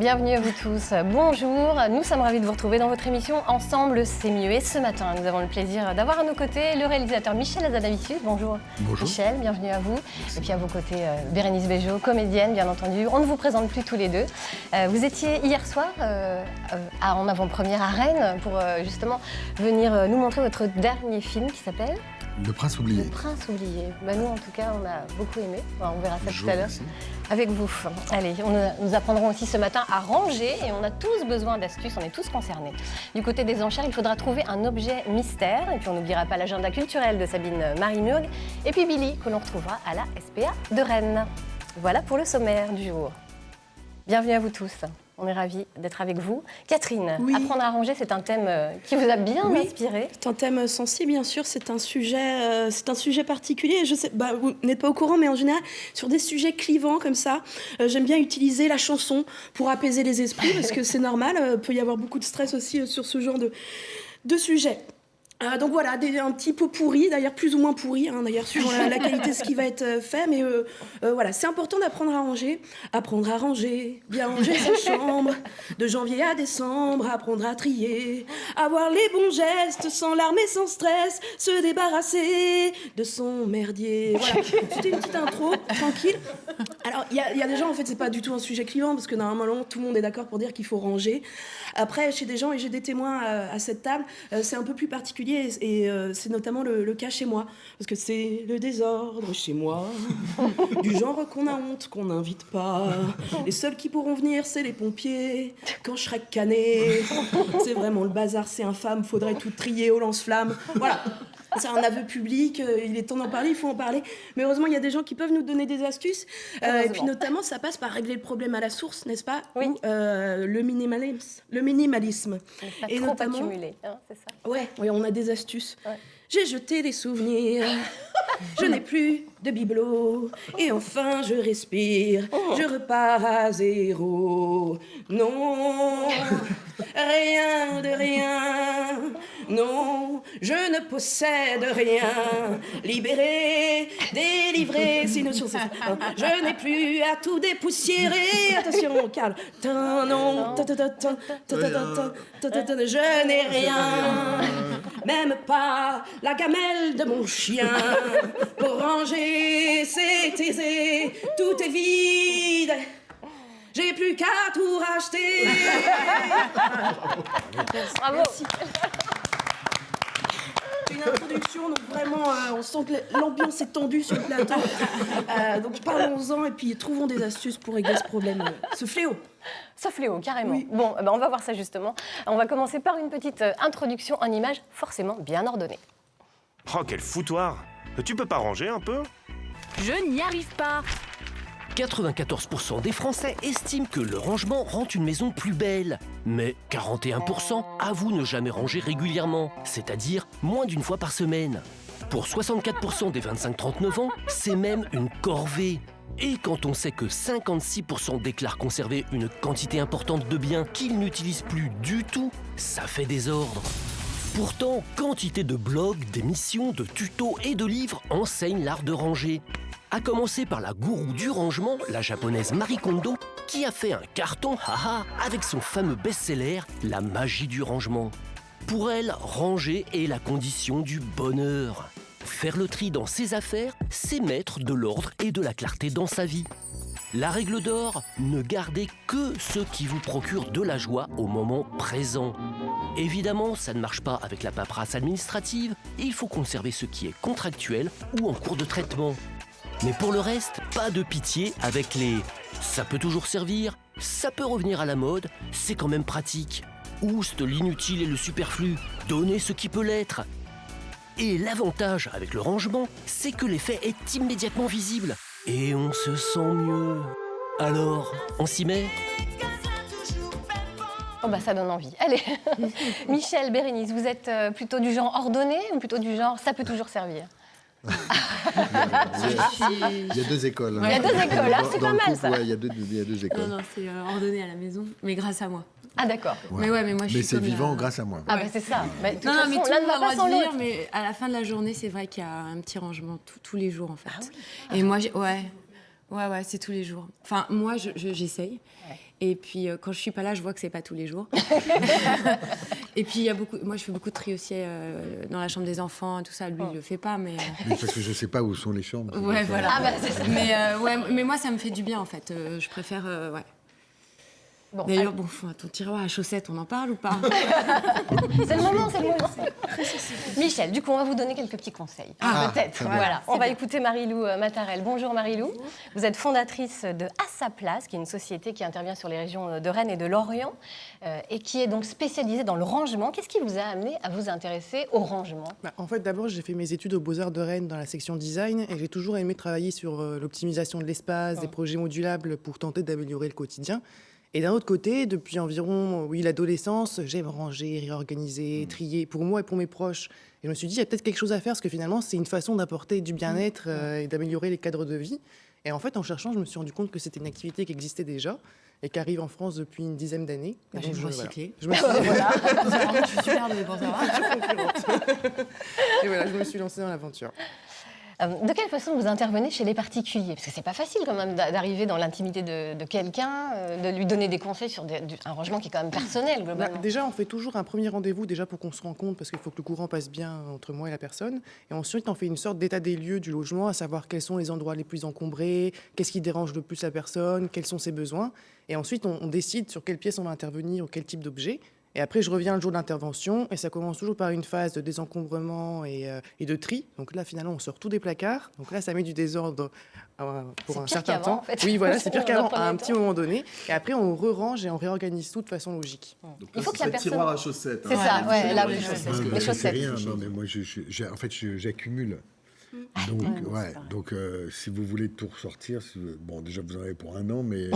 Bienvenue à vous tous. Bonjour, nous sommes ravis de vous retrouver dans votre émission Ensemble, c'est mieux. Et ce matin, nous avons le plaisir d'avoir à nos côtés le réalisateur Michel Hazanavicius. Bonjour. Bonjour. Michel, bienvenue à vous. Merci. Et puis à vos côtés, Bérénice Bejo, comédienne, bien entendu. On ne vous présente plus tous les deux. Vous étiez hier soir en avant-première à Rennes pour justement venir nous montrer votre dernier film qui s'appelle Le Prince oublié. Le Prince oublié. Nous, en tout cas, on a beaucoup aimé. Enfin, on verra ça tout à l'heure avec vous. Allez, nous apprendrons aussi ce matin à ranger et on a tous besoin d'astuces, on est tous concernés. Du côté des enchères, il faudra trouver un objet mystère. Et puis, on n'oubliera pas l'agenda culturel de Sabine Marie-Murg. Et puis, Billy, que l'on retrouvera à la SPA de Rennes. Voilà pour le sommaire du jour. Bienvenue à vous tous. On est ravis d'être avec vous. Catherine, oui. Apprendre à ranger, c'est un thème qui vous a bien inspiré. C'est un thème sensible, bien sûr. C'est un sujet particulier. Je sais, vous n'êtes pas au courant, mais en général, sur des sujets clivants comme ça, j'aime bien utiliser la chanson pour apaiser les esprits, parce que c'est normal. Il peut y avoir beaucoup de stress aussi sur ce genre de sujet. Donc voilà, un petit pot pourri, d'ailleurs plus ou moins pourri, d'ailleurs suivant la qualité de ce qui va être fait, mais voilà, c'est important d'apprendre à ranger. Apprendre à ranger, bien ranger sa chambre, de janvier à décembre, apprendre à trier, avoir les bons gestes, sans larmes et sans stress, se débarrasser de son merdier. Voilà, c'était une petite intro, tranquille. Alors, il y a des gens, en fait, c'est pas du tout un sujet clivant, parce que normalement, tout le monde est d'accord pour dire qu'il faut ranger. Après, chez des gens, et j'ai des témoins à cette table, c'est un peu plus particulier. Et c'est notamment le cas chez moi, parce que c'est le désordre chez moi, du genre qu'on a honte, qu'on n'invite pas. Les seuls qui pourront venir, c'est les pompiers, quand je serai canné. C'est vraiment le bazar, c'est infâme, faudrait tout trier au lance-flamme. Voilà, c'est un aveu public, il est temps d'en parler, il faut en parler. Mais heureusement, il y a des gens qui peuvent nous donner des astuces. Et puis notamment, ça passe par régler le problème à la source, n'est-ce pas ? Oui. Ou le minimalisme. Pas et trop notamment, accumuler, c'est ça. Ouais, on a des astuces. Ouais. J'ai jeté des souvenirs, je n'ai plus de bibelot, et enfin je respire, je repars à zéro. Non, rien de rien, non, je ne possède rien. Libéré, délivré, c'est une notion, c'est ça. Je n'ai plus à tout dépoussiérer. Attention, calme. Non, je n'ai rien, même pas la gamelle de mon chien. Pour ranger, c'est aisé, tout est vide. J'ai plus qu'à tout racheter. Bravo. Merci. C'est une introduction, donc vraiment, on sent que l'ambiance est tendue sur le plateau. Donc parlons-en et puis trouvons des astuces pour régler ce problème, ce fléau. Ce fléau, carrément. Oui. Bon, on va voir ça justement. On va commencer par une petite introduction en images forcément bien ordonnée. Oh, quel foutoir! Tu peux pas ranger un peu? Je n'y arrive pas. 94% des Français estiment que le rangement rend une maison plus belle. Mais 41% avouent ne jamais ranger régulièrement, c'est-à-dire moins d'une fois par semaine. Pour 64% des 25-39 ans, c'est même une corvée. Et quand on sait que 56% déclarent conserver une quantité importante de biens qu'ils n'utilisent plus du tout, ça fait désordre. Pourtant, quantité de blogs, d'émissions, de tutos et de livres enseignent l'art de ranger. À commencer par la gourou du rangement, la japonaise Marie Kondo, qui a fait un carton avec son fameux best-seller « La magie du rangement ». Pour elle, ranger est la condition du bonheur. Faire le tri dans ses affaires, c'est mettre de l'ordre et de la clarté dans sa vie. La règle d'or, ne gardez que ce qui vous procure de la joie au moment présent. Évidemment, ça ne marche pas avec la paperasse administrative, il faut conserver ce qui est contractuel ou en cours de traitement. Mais pour le reste, pas de pitié avec les « ça peut toujours servir »,« ça peut revenir à la mode »,« c'est quand même pratique ». Ouste l'inutile et le superflu, donnez ce qui peut l'être. Et l'avantage avec le rangement, c'est que l'effet est immédiatement visible. Et on se sent mieux. Alors, on s'y met ? Oh ça donne envie. Allez, Michel, Bérénice, vous êtes plutôt du genre ordonné ou plutôt du genre ça peut toujours servir? Il y a deux écoles. Il y a deux écoles, c'est pas mal ça. Il y a deux écoles. Non, c'est ordonné à la maison, mais grâce à moi. Ah d'accord. Ouais. Mais moi je suis c'est comme vivant grâce à moi. Ah c'est ça. Mais, de toute Non, façon, mais tout l'un le ne va monde pas sans va dire, l'autre. mais à la fin de la journée, c'est vrai qu'il y a un petit rangement tous les jours en fait. Ah oui. Et moi, ouais, c'est tous les jours. Enfin, moi, j'essaye. Ouais. Et puis, quand je suis pas là, je vois que c'est pas tous les jours. Et puis, moi, je fais beaucoup de tri aussi dans la chambre des enfants, tout ça. Lui, il le fait pas, mais... Oui, parce que je sais pas où sont les chambres. Ouais, voilà. Ah bah, c'est ça. Mais moi, ça me fait du bien, en fait. Je préfère, ouais. Bon, D'ailleurs, ton tiroir à chaussettes, on en parle ou pas? c'est le moment. Michel, du coup, on va vous donner quelques petits conseils. Peut-être. Voilà. On va écouter Marie-Lou Matarel. Bonjour Marie-Lou. Vous êtes fondatrice de À sa place, qui est une société qui intervient sur les régions de Rennes et de Lorient et qui est donc spécialisée dans le rangement. Qu'est-ce qui vous a amené à vous intéresser au rangement? En fait, d'abord, j'ai fait mes études aux Beaux-Arts de Rennes dans la section design et j'ai toujours aimé travailler sur l'optimisation de l'espace, des projets modulables pour tenter d'améliorer le quotidien. Et d'un autre côté, depuis environ l'adolescence, j'aime ranger, réorganiser, trier pour moi et pour mes proches. Et je me suis dit, il y a peut-être quelque chose à faire parce que finalement, c'est une façon d'apporter du bien-être et d'améliorer les cadres de vie. Et en fait, en cherchant, je me suis rendu compte que c'était une activité qui existait déjà et qui arrive en France depuis une dizaine d'années. Je vais me recycler. Je me suis dit, voilà. Je suis super douée pour ça. Et voilà, je me suis lancée dans l'aventure. De quelle façon vous intervenez chez les particuliers? Parce que c'est pas facile quand même d'arriver dans l'intimité de quelqu'un, de lui donner des conseils sur un rangement qui est quand même personnel globalement. Déjà, on fait toujours un premier rendez-vous déjà pour qu'on se rende compte parce qu'il faut que le courant passe bien entre moi et la personne. Et ensuite, on fait une sorte d'état des lieux du logement, à savoir quels sont les endroits les plus encombrés, qu'est-ce qui dérange le plus la personne, quels sont ses besoins. Et ensuite, on décide sur quelle pièce on va intervenir ou quel type d'objet. Et après, je reviens le jour d'intervention et ça commence toujours par une phase de désencombrement et de tri. Donc là, finalement, on sort tout des placards. Donc là, ça met du désordre pour un certain temps. En fait. Oui, voilà, c'est pire qu'avant à un petit moment donné. Et après, on re-range et on réorganise tout de façon logique. Donc Il faut que la personne... tiroir à chaussettes. C'est ça, ouais, là, les Non, chaussettes. mais Les c'est chaussettes. rien. Non, mais moi, en fait, j'accumule. Donc, si vous voulez tout ressortir, bon, déjà, vous en avez pour un an, mais...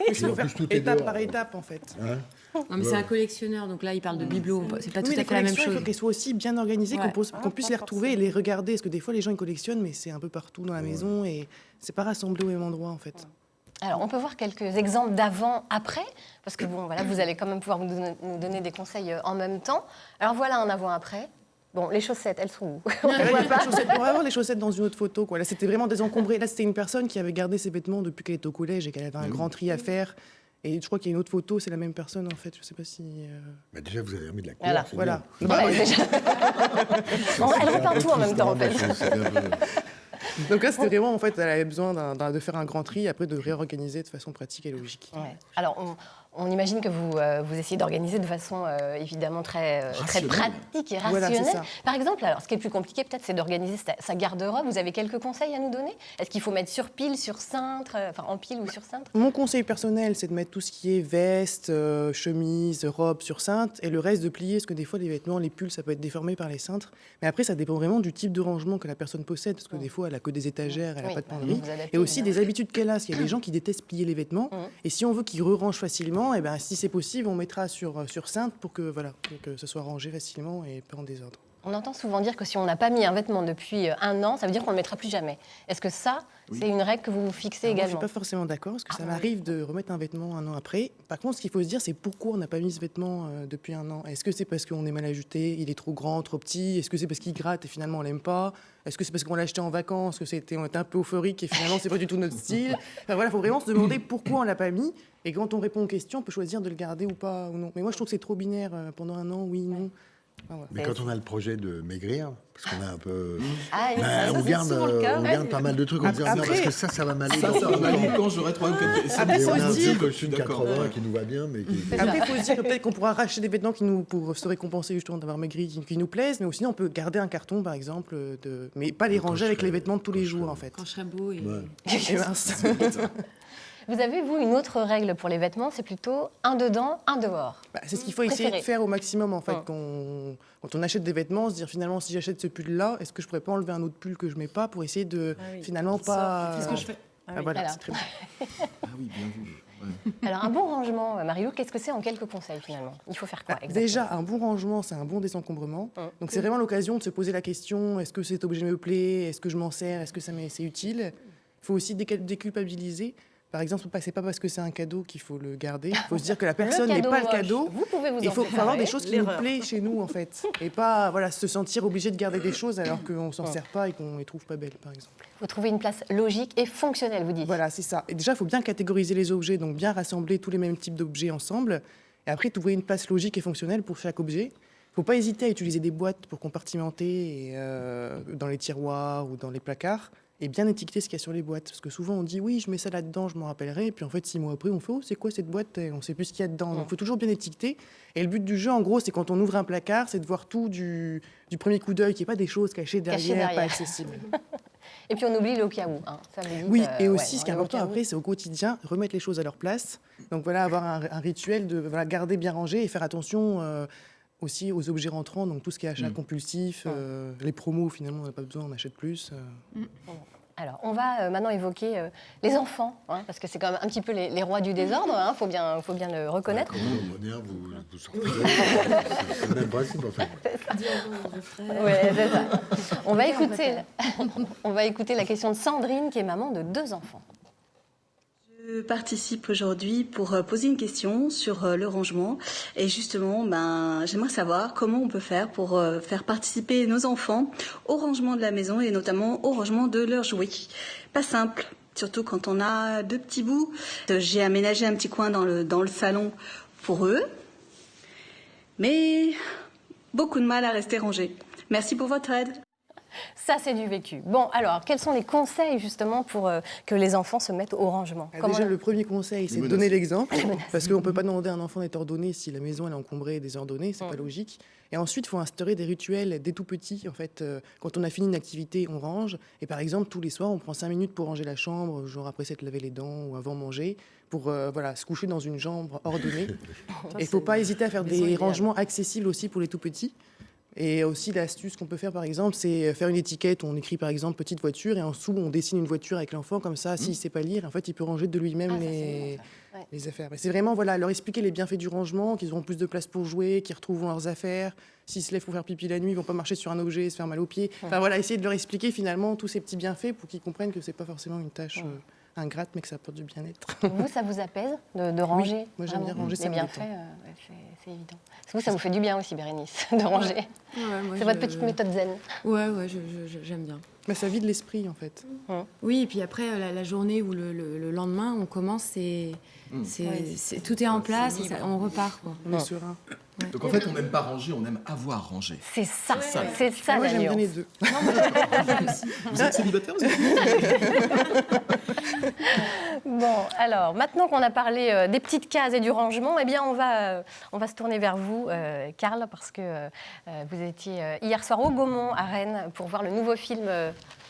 Il faut faire étape par étape, en fait. Hein? Non, mais c'est un collectionneur, donc là, il parle de bibelots. C'est pas tout Oui, à les fait la même collections, chose. il faut qu'elles soient aussi bien organisées, Ouais. qu'on puisse les retrouver et les regarder. Parce que des fois, les gens, ils collectionnent, mais c'est un peu partout dans la maison et c'est pas rassemblé au même endroit, en fait. Alors, on peut voir quelques exemples d'avant-après, parce que bon, voilà, vous allez quand même pouvoir nous donner des conseils en même temps. Alors voilà un avant-après. Bon, les chaussettes, elles sont où? On va avoir les chaussettes dans une autre photo, quoi. Là, c'était vraiment désencombré. Là, c'était une personne qui avait gardé ses vêtements depuis qu'elle était au collège et qu'elle avait un grand tri à faire. Et je crois qu'il y a une autre photo, c'est la même personne, en fait. Je sais pas si... Bah déjà, vous avez remis de la couleur. Voilà. C'est bien. Ouais, déjà. Bon, elle va partout en même temps, en fait. Donc là, c'était vraiment, en fait, elle avait besoin de faire un grand tri, après de réorganiser de façon pratique et logique. Ouais. Alors, on imagine que vous essayez d'organiser de façon évidemment très pratique et rationnelle. Voilà, c'est ça. Par exemple, alors, ce qui est plus compliqué peut-être, c'est d'organiser sa garde-robe. Vous avez quelques conseils à nous donner? Est-ce qu'il faut mettre sur pile, sur cintre, enfin en pile ou sur cintre? Mon conseil personnel, c'est de mettre tout ce qui est veste, chemise, robe sur cintre, et le reste de plier, parce que des fois, les vêtements, les pulls, ça peut être déformé par les cintres. Mais après, ça dépend vraiment du type de rangement que la personne possède, parce que des fois, elle a que des étagères, elle n'a Oui, pas de bah, penderie. vous adaptez, Et aussi évidemment. des habitudes qu'elle a. Parce qu'il y a des gens qui détestent plier les vêtements. Et si on veut qu'ils re-rangent facilement, et ben, si c'est possible, on mettra sur cintre pour que ce soit rangé facilement et pas en désordre. On entend souvent dire que si on n'a pas mis un vêtement depuis un an, ça veut dire qu'on ne le mettra plus jamais. Est-ce que ça, c'est une règle que vous fixez Alors moi, je également? ne suis pas forcément d'accord, parce que ça m'arrive de remettre un vêtement un an après. Par contre, ce qu'il faut se dire, c'est pourquoi on n'a pas mis ce vêtement depuis un an. Est-ce que c'est parce qu'on est mal ajusté, il est trop grand, trop petit? Est-ce que c'est parce qu'il gratte et finalement on l'aime pas? Est-ce que c'est parce qu'on l'a acheté en vacances, que on était un peu euphorique et finalement c'est pas du tout notre style? Enfin, voilà, il faut vraiment se demander pourquoi on l'a pas mis. Et quand on répond aux questions, on peut choisir de le garder ou pas ou non. Mais moi, je trouve que c'est trop binaire pendant un an, oui, non. Enfin, voilà. Mais quand on a le projet de maigrir, parce qu'on a un peu... Ah, oui, ça, on c'est garde, souvent le cas. on garde pas mal de trucs en disant non, parce que ça va m'aller. Ça va m'aller quand j'aurai 3 ou 4... Après, Et faut on a se un dire- petit costume 80 qui nous va bien, mais qui... Après, il faut se dire que peut-être qu'on pourra racheter des vêtements pour se récompenser justement d'avoir maigri, qui nous plaisent, mais sinon on peut garder un carton, par exemple, mais pas les ranger avec les vêtements de tous les jours, en fait. Quand je serai beau et... Ouais. Et mince. Vous avez, vous, une autre règle pour les vêtements, c'est plutôt un dedans, un dehors. C'est ce qu'il faut essayer Préféré. de faire au maximum, en fait. Quand on achète des vêtements, se dire finalement, si j'achète ce pull-là, est-ce que je pourrais pas enlever un autre pull que je mets pas pour essayer de finalement pas... C'est ce que je fais. Voilà, Voilà. c'est très bien. Ah oui, bien vu. Alors, un bon rangement, Marie-Lou, qu'est-ce que c'est en quelques conseils, finalement? Il faut faire quoi, exactement? Déjà, un bon rangement, c'est un bon désencombrement. Donc c'est vraiment l'occasion de se poser la question, est-ce que cet objet me plaît? Est-ce que je m'en sers? Est-ce que c'est utile? Il faut aussi déculpabiliser. Par exemple, c'est pas parce que c'est un cadeau qu'il faut le garder. Il faut se dire que la personne n'est cadeau pas le moche, cadeau. vous pouvez vous Il en faut séparer. avoir des choses qui nous L'erreur. plaisent chez nous, en fait. Et pas se sentir obligé de garder des choses alors qu'on s'en sert pas et qu'on les trouve pas belles, par exemple. Vous trouvez une place logique et fonctionnelle, vous dites. Voilà, c'est ça. Et déjà, il faut bien catégoriser les objets, donc bien rassembler tous les mêmes types d'objets ensemble. Et après, trouver une place logique et fonctionnelle pour chaque objet. Il ne faut pas hésiter à utiliser des boîtes pour compartimenter dans les tiroirs ou dans les placards et bien étiqueter ce qu'il y a sur les boîtes. Parce que souvent, on dit oui, je mets ça là-dedans, je m'en rappellerai. Et puis en fait, 6 mois après, on fait oh, c'est quoi cette boîte? Et on ne sait plus ce qu'il y a dedans. Donc il faut toujours bien étiqueter. Et le but du jeu, en gros, c'est quand on ouvre un placard, c'est de voir tout du premier coup d'œil, qu'il n'y ait pas des choses cachées derrière, pas accessibles. Et puis on oublie le cas où. Hein. Ça, vous dites, Oui, et aussi, ouais, ce qui est important après, c'est au quotidien, remettre les choses à leur place. Donc voilà, avoir un rituel de garder bien rangé et faire attention aussi aux objets rentrants, donc tout ce qui est achat compulsif, les promos, finalement, on n'a pas besoin, on achète plus. Alors, on va maintenant évoquer les enfants, hein, parce que c'est quand même un petit peu les rois du désordre, hein, faut bien le reconnaître. Comment vous sortez c'est le même principe, en fait. Ouais, c'est ça. On va écouter la question de Sandrine, qui est maman de 2 enfants. Je participe aujourd'hui pour poser une question sur le rangement et justement j'aimerais savoir comment on peut faire pour faire participer nos enfants au rangement de la maison et notamment au rangement de leurs jouets. Pas simple, surtout quand on a 2 petits bouts. J'ai aménagé un petit coin dans le salon pour eux, mais beaucoup de mal à rester rangé. Merci pour votre aide. Ça, c'est du vécu. Bon, alors, quels sont les conseils, justement, pour que les enfants se mettent au rangement? Déjà, le premier conseil, c'est de donner l'exemple, parce qu'on ne peut pas demander à un enfant d'être ordonné si la maison elle est encombrée et désordonnée, c'est pas logique. Et ensuite, il faut instaurer des rituels dès tout petit. En fait, quand on a fini une activité, on range. Et par exemple, tous les soirs, on prend 5 minutes pour ranger la chambre, genre après s'être lavé les dents ou avant manger, pour se coucher dans une chambre ordonnée. Et il ne faut pas hésiter à faire des rangements accessibles aussi pour les tout petits. Et aussi, l'astuce qu'on peut faire, par exemple, c'est faire une étiquette. On écrit, par exemple, petite voiture, et en dessous, on dessine une voiture avec l'enfant. Comme ça, s'il ne sait pas lire, en fait, il peut ranger de lui-même les affaires. Mais c'est vraiment, leur expliquer les bienfaits du rangement, qu'ils auront plus de place pour jouer, qu'ils retrouveront leurs affaires. S'ils se lèvent pour faire pipi la nuit, ils ne vont pas marcher sur un objet et se faire mal aux pieds. Enfin, essayer de leur expliquer, finalement, tous ces petits bienfaits pour qu'ils comprennent que ce n'est pas forcément une tâche ingrate, mais que ça apporte du bien-être. Vous, ça vous apaise de ranger? Oui, moi, j'aime bien ranger, ça me détend. C'est évident. Vous, ça vous fait du bien aussi, Bérénice, de ranger. C'est votre petite méthode zen. Ouais, j'aime bien. Mais ça vide l'esprit, en fait. Oui, et puis après, la journée ou le lendemain, on commence, tout est en place, et on repart. Quoi. On est serein. Ouais. Donc en fait, on n'aime pas ranger, on aime avoir rangé. C'est ça, c'est ça. Moi, j'aime bien les deux. Vous êtes célibataire aussi? Bon, alors, maintenant qu'on a parlé des petites cases et du rangement, eh bien, on va se tourner vers vous, Karl, parce que vous étiez hier soir au Gaumont, à Rennes, pour voir le nouveau film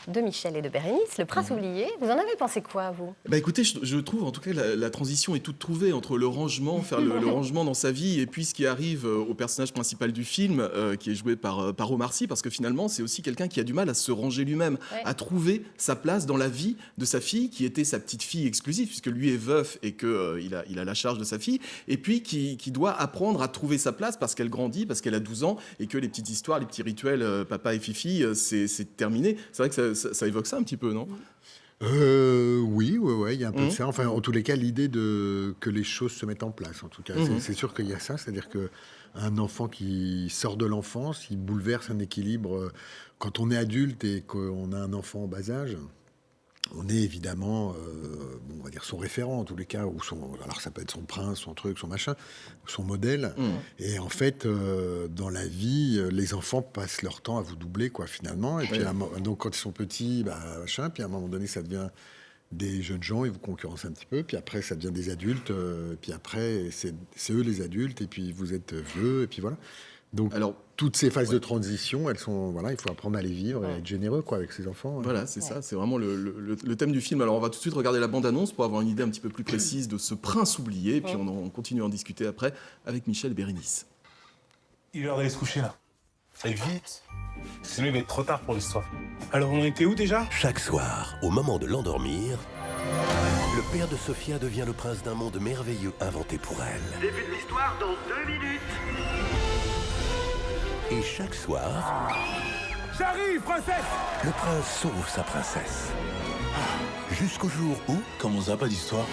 de Michel et de Bérénice, Le Prince oublié. Vous en avez pensé quoi, vous? Écoutez, je trouve, en tout cas, la transition est toute trouvée entre le rangement, faire le rangement dans sa vie, et puis ce qui arrive au personnage principal du film, qui est joué par Omar Sy, parce que finalement, c'est aussi quelqu'un qui a du mal à se ranger lui-même, à trouver sa place dans la vie de sa fille, qui était sa petite fille exclusive, puisque lui est veuf et qu'il a la charge de sa fille, et puis qui doit apprendre à trouver sa place parce qu'elle grandit, parce qu'elle a 12 ans, et que les petites histoires, les petits rituels, papa et fifi, c'est terminé. C'est vrai que ça évoque ça un petit peu, non? Oui, il y a un peu de ça. Enfin, en tous les cas, l'idée que les choses se mettent en place, en tout cas. C'est sûr qu'il y a ça, c'est-à-dire qu'un enfant qui sort de l'enfance, il bouleverse un équilibre. Quand on est adulte et qu'on a un enfant en bas âge, on est évidemment, on va dire son référent en tous les cas, ou alors ça peut être son prince, son truc, son machin, son modèle. Et en fait, dans la vie, les enfants passent leur temps à vous doubler, quoi, finalement. Et puis, donc quand ils sont petits, machin, puis à un moment donné, ça devient des jeunes gens, ils vous concurrencent un petit peu, puis après, ça devient des adultes, puis après, c'est eux les adultes, et puis vous êtes vieux, et puis voilà. Donc, toutes ces phases de transition, elles sont, il faut apprendre à les vivre et être généreux, quoi, avec ses enfants. Voilà, c'est ça, c'est vraiment le thème du film. Alors, on va tout de suite regarder la bande-annonce pour avoir une idée un petit peu plus précise de ce prince oublié, puis on continue à en discuter après avec Michel et Bérénice. Il est l'heure d'aller se coucher, là. Fais vite, sinon il va être trop tard pour l'histoire. Alors, on était où déjà? Chaque soir, au moment de l'endormir, le père de Sophia devient le prince d'un monde merveilleux inventé pour elle. Début de l'histoire dans 2 minutes. Et chaque soir... J'arrive, princesse! Le prince sauve sa princesse. Jusqu'au jour où... Comment ça, pas d'histoire?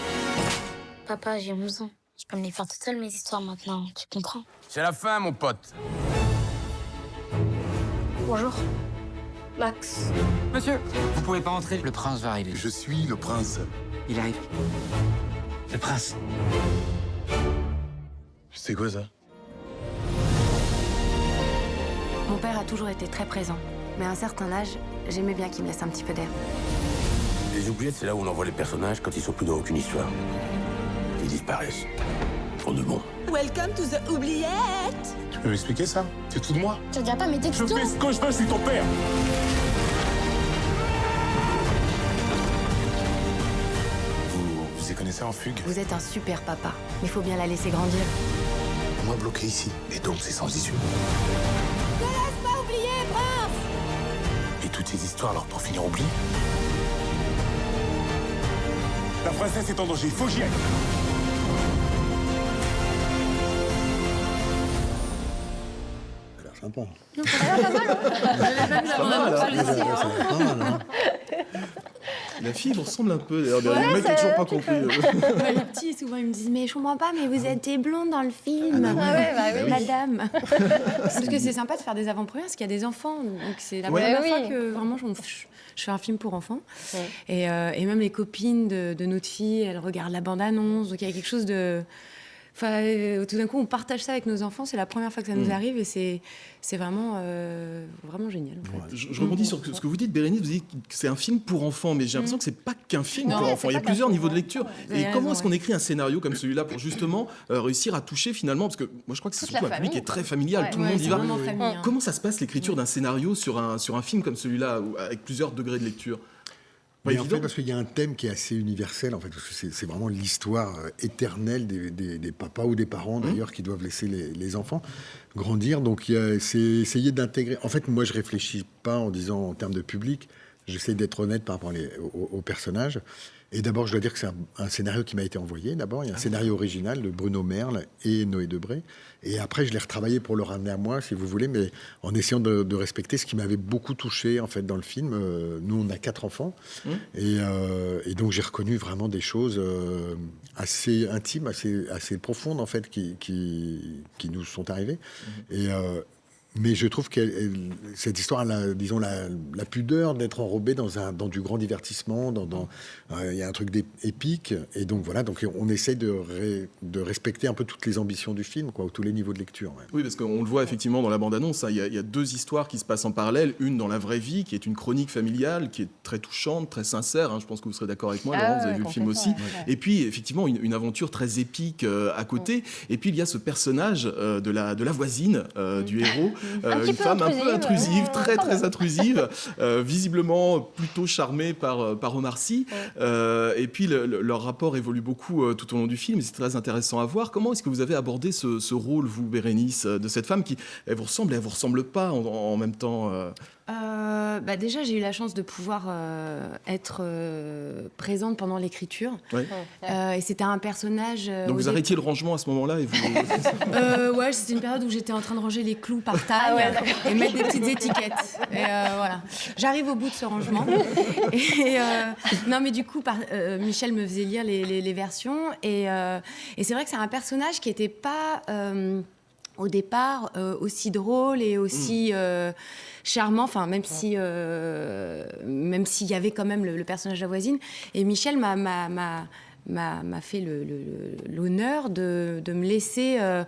Papa, j'ai 11 ans. Je peux me les faire toute seule, mes histoires, maintenant. Tu comprends? C'est la fin, mon pote. Bonjour. Max. Monsieur, vous pouvez pas entrer, le prince va arriver. Je suis le prince. Il arrive. Le prince. C'est quoi ça? Mon père a toujours été très présent. Mais à un certain âge, j'aimais bien qu'il me laisse un petit peu d'air. Les oubliettes, c'est là où on envoie les personnages quand ils sont plus dans aucune histoire. Ils disparaissent. Pour de bon. Welcome to the oubliette. Tu peux m'expliquer ça? C'est tout de moi? Tu regardes pas mes textos? Je fais ce que je veux, je suis ton père. Vous y connaissez en fugue? Vous êtes un super papa, mais il faut bien la laisser grandir. Moi bloqué ici. Et donc c'est sans issue. Ne laisse pas oublier, prince. Et toutes ces histoires, alors pour finir oubliées. La princesse est en danger, il faut que j'y aille. Ça a l'air sympa. La fille me ressemble un peu. D'ailleurs, le mec n'a toujours pas compris. Les petits, souvent, ils me disent « Mais je comprends pas, mais vous étiez blonde dans le film. Madame. » Parce que c'est sympa de faire des avant-premières, parce qu'il y a des enfants. Donc c'est la première fois que vraiment je fais un film pour enfants. Et même les copines de notre fille, elles regardent la bande-annonce. Donc il y a quelque chose de... Enfin, tout d'un coup, on partage ça avec nos enfants. C'est la première fois que ça nous arrive et c'est vraiment, vraiment génial. En fait. Je rebondis sur ce que vous dites, Bérénice. Vous dites que c'est un film pour enfants, mais j'ai l'impression que c'est pas qu'un film pour enfants. Il y a plusieurs niveaux de lecture. Et comment est-ce qu'on écrit un scénario comme celui-là pour justement réussir à toucher finalement, parce que moi je crois que c'est surtout un public qui est très familial. Tout le monde y va. Comment ça se passe l'écriture d'un scénario sur un film comme celui-là, avec plusieurs degrés de lecture? Mais en fait, parce qu'il y a un thème qui est assez universel, en fait, parce que c'est vraiment l'histoire éternelle des papas ou des parents, d'ailleurs, qui doivent laisser les enfants grandir. Donc, c'est essayer d'intégrer... En fait, moi, je réfléchis pas en disant en termes de public, j'essaie d'être honnête par rapport aux personnages. Et d'abord, je dois dire que c'est un scénario qui m'a été envoyé. D'abord, il y a un scénario original de Bruno Merle et Noé Debré. Et après, je l'ai retravaillé pour le ramener à moi, si vous voulez, mais en essayant de respecter ce qui m'avait beaucoup touché, en fait, dans le film. Nous, on a 4 enfants. Et donc, j'ai reconnu vraiment des choses assez intimes, assez profondes, en fait, qui nous sont arrivées. Mais je trouve que cette histoire, disons, la pudeur d'être enrobé dans du grand divertissement, il y a un truc épique, et donc voilà, donc on essaie de respecter un peu toutes les ambitions du film, quoi, ou tous les niveaux de lecture. Ouais. Oui, parce qu'on le voit effectivement dans la bande-annonce, hein, il y a 2 histoires qui se passent en parallèle, une dans la vraie vie, qui est une chronique familiale, qui est très touchante, très sincère, hein, je pense que vous serez d'accord avec moi, Laurent, vous avez vu le film aussi, et puis effectivement une aventure très épique à côté, et puis il y a ce personnage de la voisine du héros, une femme un peu intrusive, très intrusive, visiblement plutôt charmée par Omar Sy. Et puis leur rapport évolue beaucoup tout au long du film, et c'est très intéressant à voir. Comment est-ce que vous avez abordé ce rôle, vous, Bérénice, de cette femme qui, elle vous ressemble et elle vous ressemble pas en même temps Déjà, j'ai eu la chance de pouvoir être présente pendant l'écriture. Et c'était un personnage... Donc vous arrêtiez le rangement à ce moment-là et vous... Ouais, c'était une période où j'étais en train de ranger les clous par taille et mettre des petites étiquettes. Et voilà. J'arrive au bout de ce rangement. Non, mais du coup, Michel me faisait lire les versions. Et c'est vrai que c'est un personnage qui n'était pas... au départ, aussi drôle et aussi charmant, enfin, même s'il y avait quand même le personnage de la voisine. Et Michel m'a fait l'honneur de me laisser non,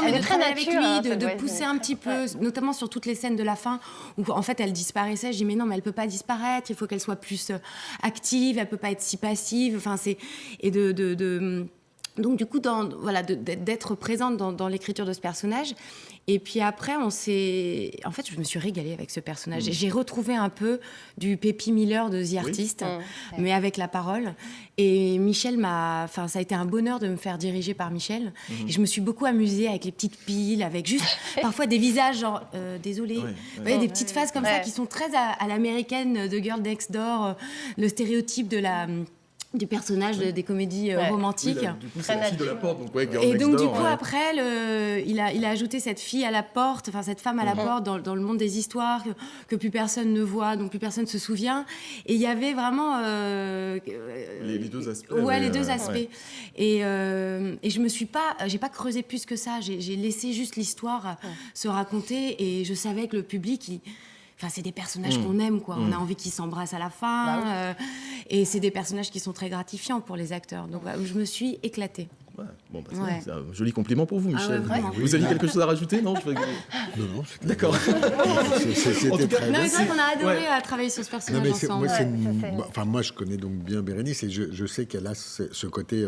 mais de travailler avec lui, de pousser un petit peu, notamment sur toutes les scènes de la fin où en fait elle disparaissait. Je dis mais non, mais elle peut pas disparaître, il faut qu'elle soit plus active, elle peut pas être si passive, enfin donc du coup, d'être présente dans l'écriture de ce personnage. Et puis après, en fait, je me suis régalée avec ce personnage. Et j'ai retrouvé un peu du Pépi Miller de The Artist, mais avec la parole. Et Michel ça a été un bonheur de me faire diriger par Michel. Et je me suis beaucoup amusée avec les petites piles, avec juste parfois des visages genre désolé, des petites faces comme ça qui sont très à l'américaine de Girl Next Door, le stéréotype de du personnage des comédies romantiques. Oui, du coup, c'est la fille de la porte. Donc, Girl et Next donc, Door, du coup, après, il a ajouté cette fille à la porte, enfin, cette femme à la porte dans le monde des histoires que plus personne ne voit, donc plus personne se souvient. Et il y avait vraiment... les deux aspects. Ouais, les deux aspects. Et je me suis pas... J'ai pas creusé plus que ça. J'ai laissé juste l'histoire se raconter et je savais que le public... Enfin, c'est des personnages qu'on aime, quoi. On a envie qu'ils s'embrassent à la fin. Et c'est des personnages qui sont très gratifiants pour les acteurs. Donc, je me suis éclatée. Ouais. Bon, c'est un joli compliment pour vous, Michel. Vous aviez quelque chose à rajouter, non? Non, d'accord. C'était très bien. Mais c'est vrai qu'on a adoré travailler sur ce personnage ensemble. Moi, je connais donc bien Bérénice et je sais qu'elle a ce côté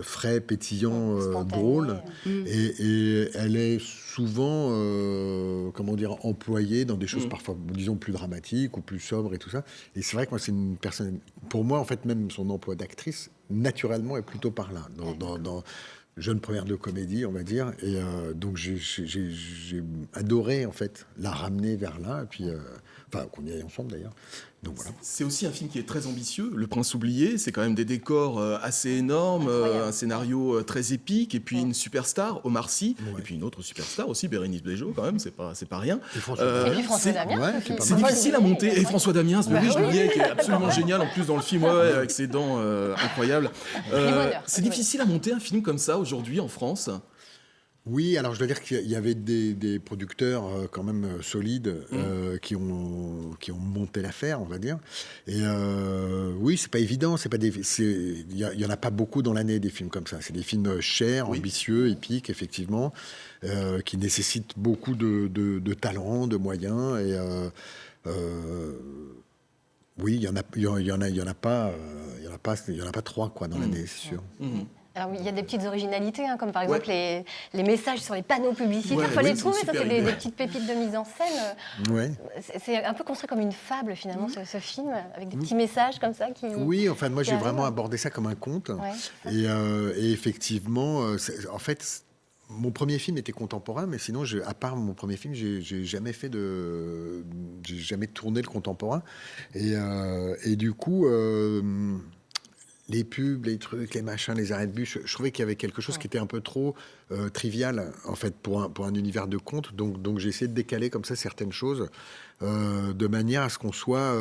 frais, pétillant, drôle. Et elle est souvent, employée dans des choses parfois, disons, plus dramatiques ou plus sobres et tout ça. Et c'est vrai que moi, c'est une personne... Pour moi, en fait, même son emploi d'actrice, naturellement, est plutôt par là, dans jeune première de comédie, on va dire. Et donc, j'ai adoré, en fait, la ramener vers là. Et puis, qu'on y aille ensemble, d'ailleurs. Donc, voilà. C'est aussi un film qui est très ambitieux. Le Prince oublié, c'est quand même des décors assez énormes, un scénario très épique, et puis une superstar, Omar Sy, et puis une autre superstar aussi, Bérénice Bejo, quand même, c'est pas rien. Et François Damiens. C'est difficile à monter. Et François Damiens, oui, je l'oubliais, qui est absolument génial, en plus dans le film, avec ses dents incroyables. C'est difficile à monter un film comme ça aujourd'hui en France. Oui, alors je dois dire qu'il y avait des producteurs quand même solides qui ont monté l'affaire, on va dire. Et oui, c'est pas évident. Il y en a pas beaucoup dans l'année des films comme ça. C'est des films chers, ambitieux, épiques, effectivement, qui nécessitent beaucoup de talent, de moyens. Et oui, il y en a pas trois quoi dans l'année, c'est sûr. Alors, il y a des petites originalités, comme par exemple les messages sur les panneaux publicitaires. Il faut les trouver, ça c'est des petites pépites de mise en scène. C'est un peu construit comme une fable finalement, ce film, avec des petits messages comme ça. Oui, enfin moi j'ai vraiment abordé ça comme un conte. Et effectivement, en fait, mon premier film était contemporain, mais sinon, à part mon premier film, j'ai jamais tourné le contemporain. Et du coup... les pubs, les trucs, les machins, les arrêts de bus, je trouvais qu'il y avait quelque chose qui était un peu trop trivial, en fait, pour un univers de conte. Donc j'ai essayé de décaler comme ça certaines choses, de manière à ce qu'on soit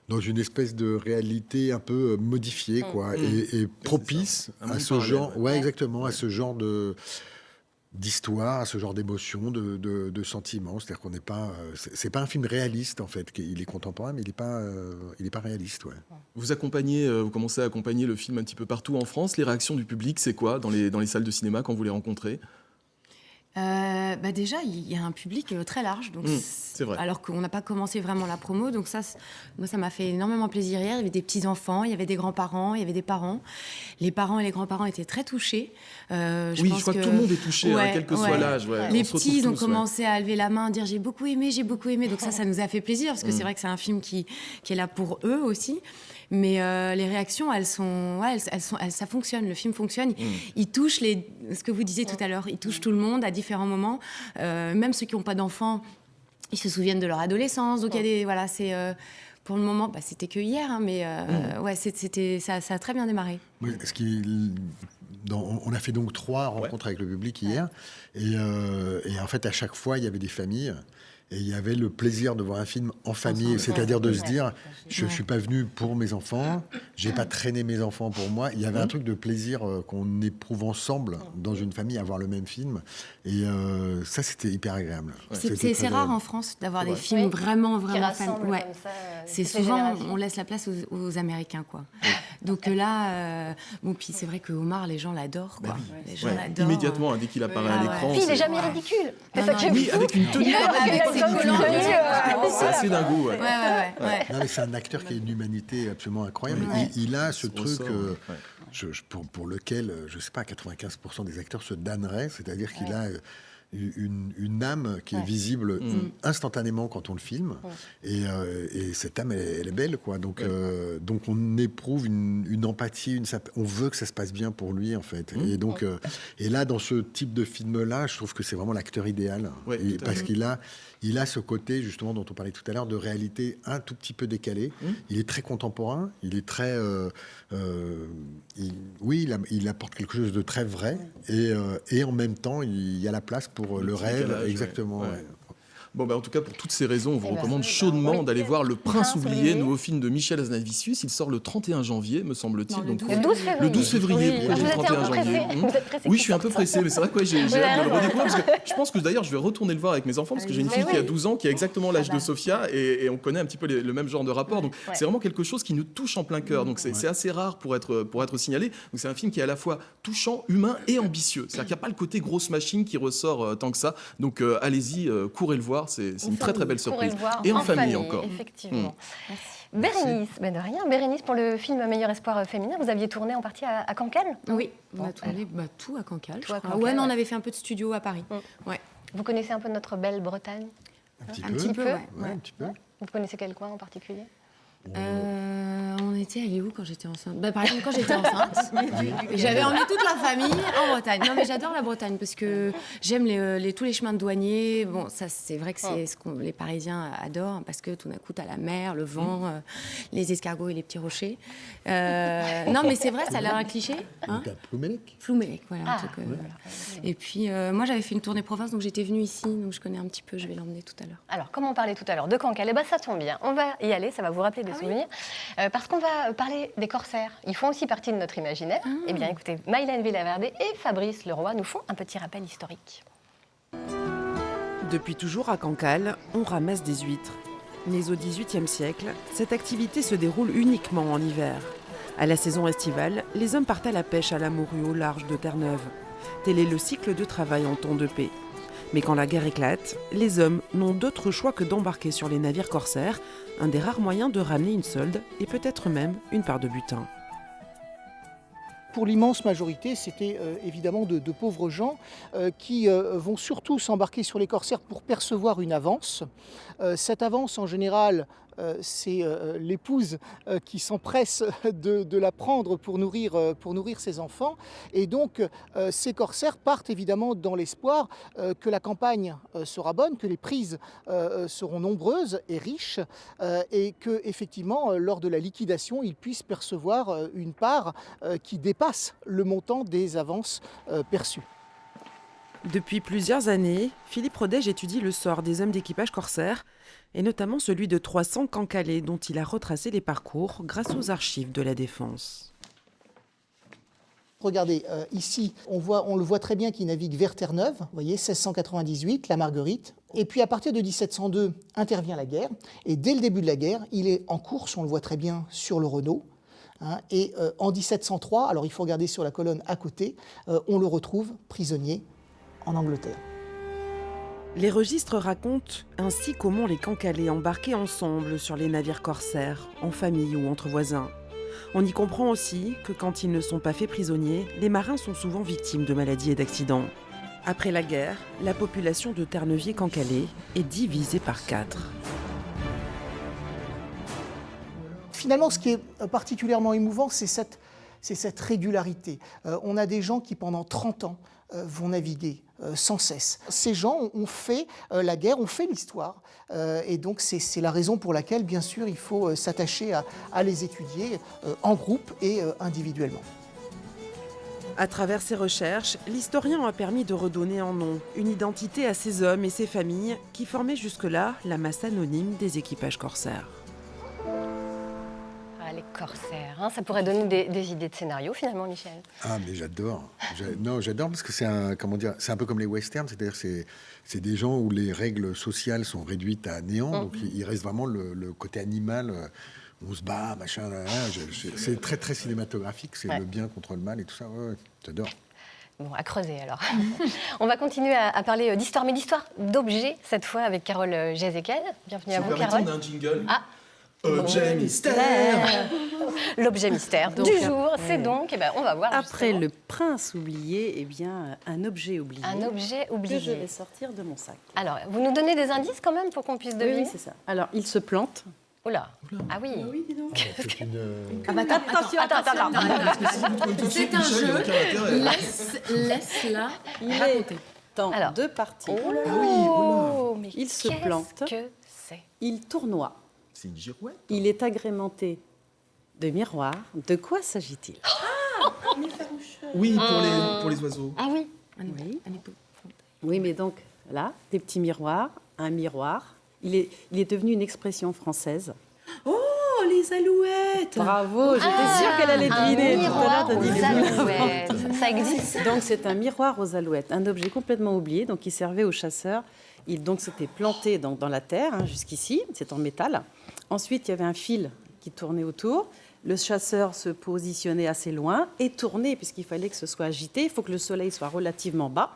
dans une espèce de réalité un peu modifiée, quoi, et propice à ce genre... Ouais, exactement, à ce genre d'histoire, à ce genre d'émotion, de sentiments. C'est-à-dire qu'on n'est pas... c'est pas un film réaliste, en fait. Il est contemporain, mais il est pas réaliste, ouais. Vous commencez à accompagner le film un petit peu partout en France. Les réactions du public, c'est quoi dans les salles de cinéma quand vous les rencontrez? Déjà, il y a un public très large, donc c'est vrai. Alors qu'on n'a pas commencé vraiment la promo, donc moi ça m'a fait énormément plaisir hier. Il y avait des petits enfants, il y avait des grands-parents, il y avait des parents. Les parents et les grands-parents étaient très touchés. Je crois que tout le monde est touché, quel que soit l'âge. Les petits, ils ont commencé à lever la main, à dire j'ai beaucoup aimé. Donc ça nous a fait plaisir parce que c'est vrai que c'est un film qui est là pour eux aussi. Mais les réactions, ça fonctionne. Le film fonctionne. Il touche ce que vous disiez tout à l'heure. Il touche tout le monde à différents moments. Même ceux qui n'ont pas d'enfants, ils se souviennent de leur adolescence. Donc il y a des pour le moment, c'était que hier, mais ça a très bien démarré. Oui, on a fait donc 3 rencontres avec le public hier, et en fait à chaque fois il y avait des familles. Et il y avait le plaisir de voir un film en famille, c'est-à-dire de se dire, je ne suis pas venu pour mes enfants, je n'ai pas traîné mes enfants pour moi. Il y avait un truc de plaisir qu'on éprouve ensemble dans une famille à voir le même film. Et ça, c'était hyper agréable. C'est rare en France d'avoir des films vraiment famille. C'est souvent, on laisse la place aux Américains, quoi. Donc là, puis c'est vrai que Omar, les gens l'adorent, quoi. Les gens l'adorent. Immédiatement, dès qu'il apparaît à l'écran. Puis il n'est jamais ridicule. Oui, avec une tenue c'est assez dingo. Non, mais c'est un acteur qui a une humanité absolument incroyable. Il a ce truc pour lequel, je ne sais pas, 95% des acteurs se damneraient. C'est-à-dire qu'il a une âme qui est visible instantanément quand on le filme. Et cette âme, elle est belle, quoi. Donc on éprouve une empathie, on veut que ça se passe bien pour lui, en fait. Et donc, et là, dans ce type de film-là, je trouve que c'est vraiment l'acteur idéal. Parce qu'il a ce côté, justement, dont on parlait tout à l'heure, de réalité un tout petit peu décalée. Il est très contemporain, il est très... il apporte quelque chose de très vrai. Et en même temps, il y a la place pour le rêve. Exactement. Bon, en tout cas, pour toutes ces raisons, on vous recommande chaudement d'aller voir Le Prince oublié, nouveau film de Michel Hazanavicius. Il sort le 31 janvier, me semble-t-il. Le 12 février. Le 12 février, pourquoi j'ai le 31 janvier Oui, je suis un peu pressé, mais c'est vrai que j'ai hâte de le redécouvrir. Parce que je pense que d'ailleurs, je vais retourner le voir avec mes enfants, parce que j'ai une fille qui a 12 ans, qui a exactement l'âge de Sophia, et on connaît un petit peu le même genre de rapport. Donc c'est vraiment quelque chose qui nous touche en plein cœur. Donc c'est assez rare pour être signalé. Donc c'est un film qui est à la fois touchant, humain et ambitieux. C'est-à-dire qu'il n'y a pas le côté grosse machine qui ressort tant que ça. Donc allez-y, courez le voir. C'est une très très belle surprise. Et en famille encore. Effectivement. Bérénice, de rien. Bérénice, pour le film Meilleur espoir féminin, vous aviez tourné en partie à Cancale? Oui, on a tourné tout à Cancale. Ouais, non, on avait fait un peu de studio à Paris. Ouais. Vous connaissez un peu notre belle Bretagne? Un petit peu. Un petit peu. Vous connaissez quel coin en particulier? On était allé où quand j'étais enceinte? Par exemple, quand j'étais enceinte, j'avais emmené toute la famille en Bretagne. Non, mais j'adore la Bretagne parce que j'aime tous les chemins de douaniers. Bon, ça, c'est vrai que c'est ce que les Parisiens adorent parce que tout d'un coup, t'as la mer, le vent, les escargots et les petits rochers. Non, mais c'est vrai, ça a l'air un cliché. Ploumélec. Ploumélec, voilà. Et puis, moi, j'avais fait une tournée province, donc j'étais venue ici, donc je connais un petit peu. Je vais l'emmener tout à l'heure. Alors, comme on parlait tout à l'heure de Cancale, ça tombe bien. On va y aller, ça va vous rappeler des souvenirs. Parce qu'on va parler des corsaires. Ils font aussi partie de notre imaginaire. Eh bien, écoutez, Mylène Villaverde et Fabrice Leroy nous font un petit rappel historique. Depuis toujours à Cancale, on ramasse des huîtres. Mais au XVIIIe siècle, cette activité se déroule uniquement en hiver. À la saison estivale, les hommes partent à la pêche à la morue au large de Terre-Neuve. Tel est le cycle de travail en temps de paix. Mais quand la guerre éclate, les hommes n'ont d'autre choix que d'embarquer sur les navires corsaires, un des rares moyens de ramener une solde et peut-être même une part de butin. Pour l'immense majorité, c'était évidemment de pauvres gens qui vont surtout s'embarquer sur les corsaires pour percevoir une avance. Cette avance, en général, c'est l'épouse qui s'empresse de la prendre pour nourrir ses enfants. Et donc, ces corsaires partent évidemment dans l'espoir que la campagne sera bonne, que les prises seront nombreuses et riches, et que, effectivement, lors de la liquidation, ils puissent percevoir une part qui dépasse le montant des avances perçues. Depuis plusieurs années, Philippe Rodège étudie le sort des hommes d'équipage corsaire, et notamment celui de 300 Cancalais dont il a retracé les parcours grâce aux archives de la Défense. Regardez, ici, on le voit très bien qu'il navigue vers Terre-Neuve, vous voyez, 1698, la Marguerite. Et puis à partir de 1702, intervient la guerre, et dès le début de la guerre, il est en course, on le voit très bien sur le Renault. Et en 1703, alors il faut regarder sur la colonne à côté, on le retrouve prisonnier en Angleterre. Les registres racontent ainsi comment les Cancalais embarquaient ensemble sur les navires corsaires, en famille ou entre voisins. On y comprend aussi que quand ils ne sont pas faits prisonniers, les marins sont souvent victimes de maladies et d'accidents. Après la guerre, la population de Terre-Neuviers-Cancalais est divisée par 4. Finalement, ce qui est particulièrement émouvant, c'est cette régularité. On a des gens qui, pendant 30 ans, vont naviguer sans cesse. Ces gens ont fait la guerre, ont fait l'histoire, et donc c'est la raison pour laquelle, bien sûr, il faut s'attacher à les étudier en groupe et individuellement. À travers ses recherches, l'historien a permis de redonner un nom, une identité à ces hommes et ces familles qui formaient jusque-là la masse anonyme des équipages corsaires. Les corsaires, ça pourrait donner des idées de scénario finalement, Michel. Ah, mais j'adore. J'adore parce que c'est un peu comme les westerns, c'est-à-dire c'est des gens où les règles sociales sont réduites à néant, donc il reste vraiment le côté animal. On se bat, machin. C'est très très cinématographique, c'est le bien contre le mal et tout ça. Ouais, j'adore. Bon, à creuser alors. On va continuer à parler d'histoire, mais d'histoire d'objets cette fois avec Carole Jézéquel. Bienvenue à vous, Carole. On a un jingle. Objet mystère. L'objet mystère Donc, du jour, c'est donc, on va voir Après justement, le prince oublié, eh bien, un objet oublié. un objet oublié. Que je vais sortir de mon sac. Alors, vous nous donnez des indices quand même pour qu'on puisse deviner? Oui, c'est ça. Alors, il se plante. Oh là. Ah oui. Oui, dis donc. C'est une... Attention. C'est un jeu. Laisse-la Il raconter. est en Alors. 2 parties. Oh, mais Il se qu'est-ce plante. que c'est? Il tournoie. C'est une girouette. Il est agrémenté de miroirs. De quoi s'agit-il? Oui, pour les oiseaux. Ah oui. Oui, mais donc, là, des petits miroirs, un miroir. Il est devenu une expression française. Oh, les alouettes. Bravo, j'étais sûre qu'elle allait deviner. Un Tout à l'heure, miroir t'as dit aux les alouettes. Ça existe? Donc c'est un miroir aux alouettes, un objet complètement oublié, donc qui servait aux chasseurs. Donc c'était planté dans la terre, jusqu'ici, c'est en métal. Ensuite, il y avait un fil qui tournait autour. Le chasseur se positionnait assez loin et tournait, puisqu'il fallait que ce soit agité. Il faut que le soleil soit relativement bas.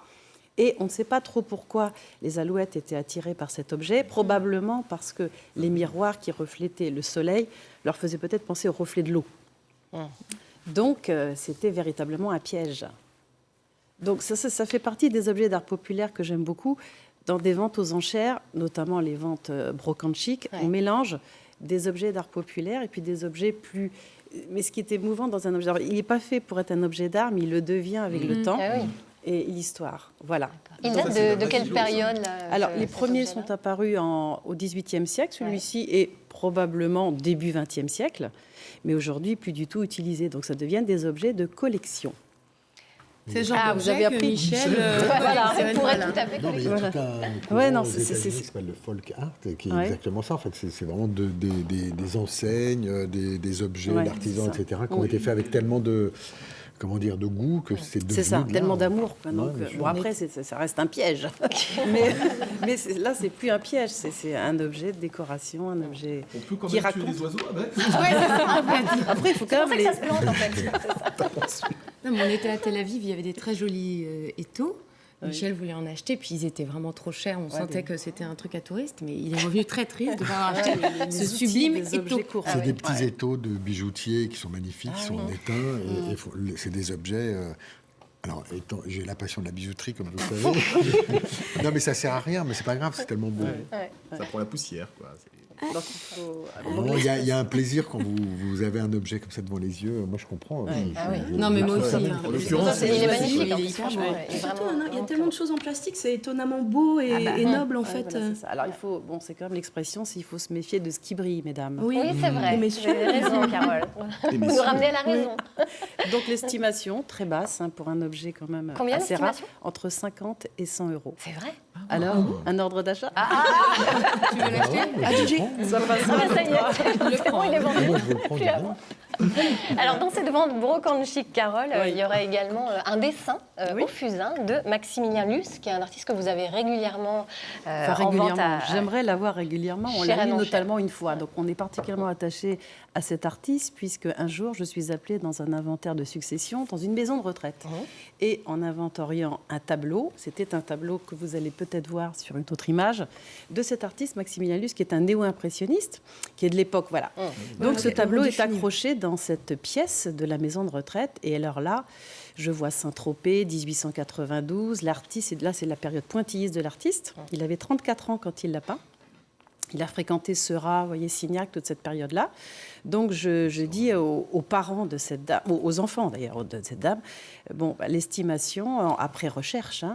Et on ne sait pas trop pourquoi les alouettes étaient attirées par cet objet, probablement parce que les miroirs qui reflétaient le soleil leur faisaient peut-être penser au reflet de l'eau. Donc c'était véritablement un piège. Donc ça fait partie des objets d'art populaire que j'aime beaucoup. Dans des ventes aux enchères, notamment les ventes brocantes chic, on mélange des objets d'art populaire et puis des objets plus... Mais ce qui est émouvant dans un objet d'art, il n'est pas fait pour être un objet d'art, mais il le devient avec le temps. Ah oui. Et l'histoire, voilà. Il date de quelle période là, Alors, les premiers sont apparus au XVIIIe siècle, celui-ci est probablement début XXe siècle, mais aujourd'hui plus du tout utilisé. Donc ça devient des objets de collection. C'est genre vous avez appris Michel. Voilà, on pourrait tout à fait Non, mais il y a tout un Ouais, non, courant aux États-Unis qui s'appelle le folk art, qui est exactement ça. En fait, c'est vraiment des enseignes, des objets d'artisans, etc., qui ont été faits avec tellement de... Comment dire, de goût, que c'est devenu... C'est ça, de tellement l'art. d'amour. Donc, bon, après, ça reste un piège. mais là, c'est plus un piège, c'est un objet de décoration, un objet On peut quand qui même raconte. tuer les oiseaux avec. Après, il faut quand même les... Ça se plante en fait. Non, mais on était à Tel Aviv, il y avait des très jolis étaux. Michel voulait en acheter, puis ils étaient vraiment trop chers. On sentait que c'était un truc à touristes, mais il est revenu très triste de ne pas avoir acheté ce sublime étau. C'est des petits étaux de bijoutiers qui sont magnifiques, qui sont en étain. Et c'est des objets... Alors, j'ai la passion de la bijouterie, comme vous le savez. Non, mais ça sert à rien, mais c'est pas grave, c'est tellement beau. Ça prend la poussière, quoi. Donc, il faut... Il y a un plaisir quand vous avez un objet comme ça devant les yeux. Moi, je comprends. Non, mais moi aussi. En l'occurrence, il est magnifique. Il y a tellement de choses en plastique, c'est étonnamment beau et noble en fait. Voilà, c'est ça. Alors, c'est quand même l'expression, il faut se méfier de ce qui brille, mesdames. Oui, c'est vrai. Vous avez raison, Carole. Vous nous ramenez à la raison. Donc, l'estimation, très basse, pour un objet quand même Combien assez rare, l'estimation? entre 50 et 100 euros. C'est vrai? Alors, un ordre d'achat? Tu veux l'acheter? Ça passe. Ça y est, c'est bon, il est vendu. Moi, je veux le prendre. Plus avant. Alors, dans cette vente brocante chic, Carole, il y aura également un dessin au fusain de Maximilien Luce, qui est un artiste que vous avez régulièrement en vente à... J'aimerais l'avoir régulièrement. On l'a vu notamment une fois. Donc, on est particulièrement attaché à cet artiste, puisque un jour, je suis appelée dans un inventaire de succession, dans une maison de retraite. Et en inventoriant un tableau, c'était un tableau que vous allez peut-être voir sur une autre image, de cet artiste, Maximilien Luce, qui est un néo-impressionniste, qui est de l'époque, voilà. Donc, ce tableau est accroché dans cette pièce de la maison de retraite. Et alors là, je vois Saint-Tropez, 1892. L'artiste, là, c'est la période pointilleuse de l'artiste. Il avait 34 ans quand il l'a peint. Il a fréquenté Seurat, vous voyez, Signac, toute cette période-là. Donc, je dis aux parents de cette dame, aux enfants d'ailleurs de cette dame, l'estimation, après recherche,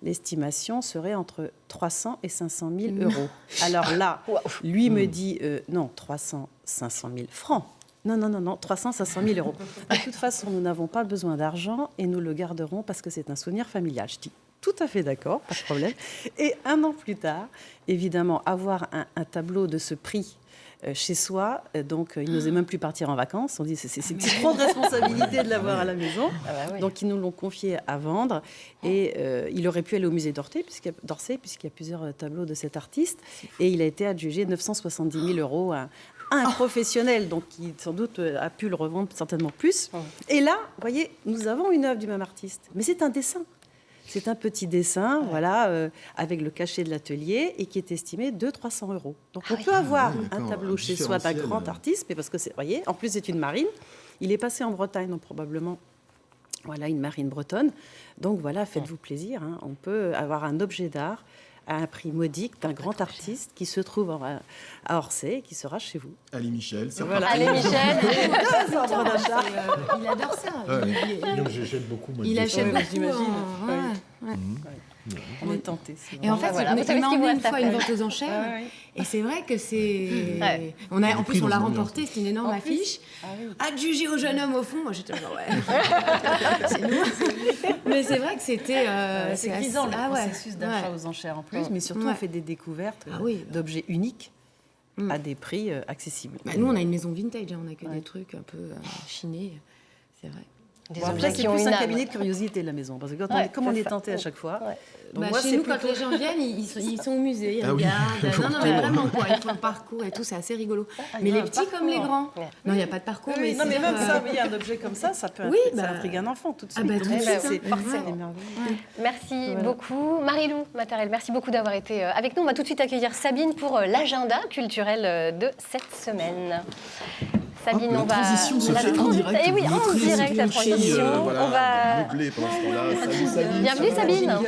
l'estimation serait entre 300 et 500 000 euros. Alors là, lui me dit, non, 300, 500 000 francs. Non, 300, 500 000 euros. De toute façon, nous n'avons pas besoin d'argent et nous le garderons parce que c'est un souvenir familial. Je dis tout à fait d'accord, pas de problème. Et un an plus tard, évidemment, avoir un tableau de ce prix chez soi, donc il n'osait même plus partir en vacances. On dit c'est trop de responsabilité de l'avoir à la maison. Donc ils nous l'ont confié à vendre et il aurait pu aller au musée d'Orsay puisqu'il y a plusieurs tableaux de cet artiste et il a été adjugé 970 000 euros à un professionnel, donc qui sans doute a pu le revendre certainement plus. Et là, vous voyez, nous avons une œuvre du même artiste, mais c'est un dessin. C'est un petit dessin, voilà, avec le cachet de l'atelier et qui est estimé 200-300 €. Donc on peut avoir un tableau chez soi d'un grand artiste, mais parce que, vous voyez, en plus c'est une marine. Il est passé en Bretagne, donc probablement, voilà, une marine bretonne. Donc voilà, faites-vous plaisir. Hein. On peut avoir un objet d'art à un prix modique d'un grand artiste qui se trouve à Orsay et qui sera chez vous. Ali Michel, c'est voilà. Ali Michel, il adore ça. J'achète beaucoup. Moi, il achète beaucoup, j'imagine. On est tenté. Et en fait, voilà. on m'a emmené une fois une vente aux enchères. Et c'est vrai que c'est. En plus, on l'a remporté, c'est une énorme affiche. Adjugé au jeune homme au fond. Moi, j'étais genre, c'est nous. Mais c'est vrai que c'était. C'est grisant le processus d'achat aux enchères en plus, mais surtout, on fait des découvertes d'objets uniques à des prix accessibles. Nous, on a une maison vintage, on a que des trucs un peu chinés. C'est vrai. Après, c'est plus un cabinet de curiosité, la maison. Parce que comme on est tenté à chaque fois. Donc moi, chez nous, quand les gens viennent, ils sont au musée, ils regardent. Non, mais vraiment, quoi. Ils font le parcours et tout, c'est assez rigolo. Mais les petits comme les grands. Non, il n'y a pas de parcours. Mais même ça, un objet comme ça, ça peut intriguer un enfant tout de suite. C'est parfait. Merci beaucoup. Marie-Lou Matarel, merci beaucoup d'avoir été avec nous. On va tout de suite accueillir Sabine pour l'agenda culturel de cette semaine. Sabine, on va. Transition se fait en direct. Eh oui, en direct la transition. On va. Bienvenue Sabine.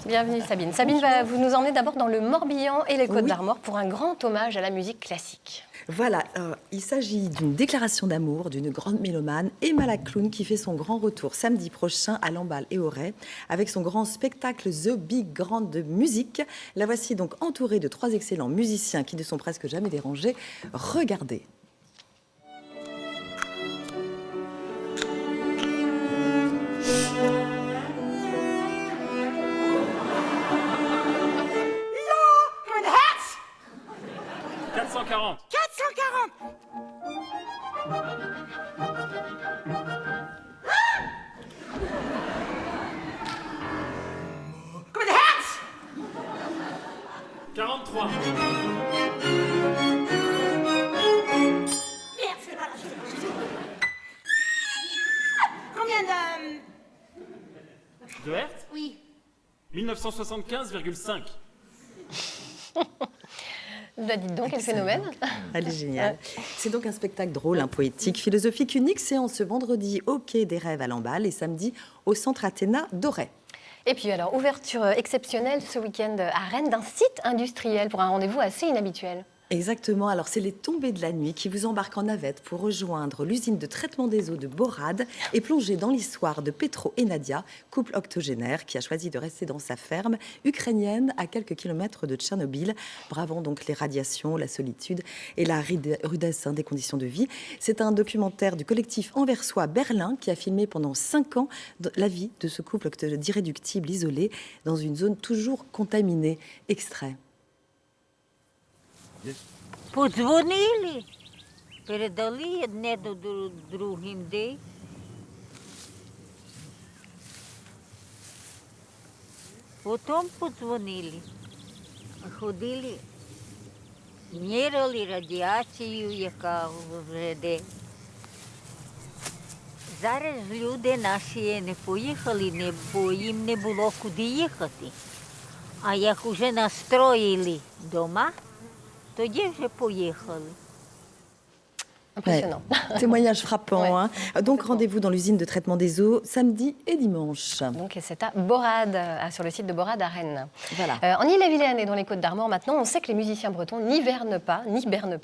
Bienvenue Sabine. Sabine va vous nous emmener d'abord dans le Morbihan et les Côtes d'Armor pour un grand hommage à la musique classique. Voilà, il s'agit d'une déclaration d'amour d'une grande mélomane, Emma la Clown, qui fait son grand retour samedi prochain à Lamballe et Auray avec son grand spectacle The Big Grande Musique. La voici donc entourée de 3 excellents musiciens qui ne sont presque jamais dérangés. Regardez. De Hertz ? Oui. 1975,5. Bah dites donc, quel phénomène. Elle est géniale. C'est donc un spectacle drôle, poétique, philosophique, unique. Séance ce vendredi au Quai des Rêves à Lamballe et samedi au Centre Athéna d'Auray. Et puis alors, ouverture exceptionnelle ce week-end à Rennes d'un site industriel pour un rendez-vous assez inhabituel. Exactement, alors c'est les tombées de la nuit qui vous embarquent en navette pour rejoindre l'usine de traitement des eaux de Borad et plonger dans l'histoire de Petro et Nadia, couple octogénaire qui a choisi de rester dans sa ferme ukrainienne à quelques kilomètres de Tchernobyl, bravant donc les radiations, la solitude et la rudesse des conditions de vie. C'est un documentaire du collectif anversois Berlin qui a filmé pendant 5 ans la vie de ce couple d'irréductibles isolés dans une zone toujours contaminée. Extrait. Подзвонили, передали одне до другим день. Потім подзвонили, ходили, міряли радіацію, яка вже йде. Зараз люди наші не поїхали, бо їм не було куди їхати. А як вже настроїли дома, тоді вже поїхали. Impressionnant. Ouais. Témoignage frappant. Hein. Donc rendez-vous dans l'usine de traitement des eaux samedi et dimanche. Donc c'est à Borad, sur le site de Borad à Rennes. Voilà. En Île-et-Vilaine et dans les Côtes d'Armor maintenant, on sait que les musiciens bretons n'hibernent pas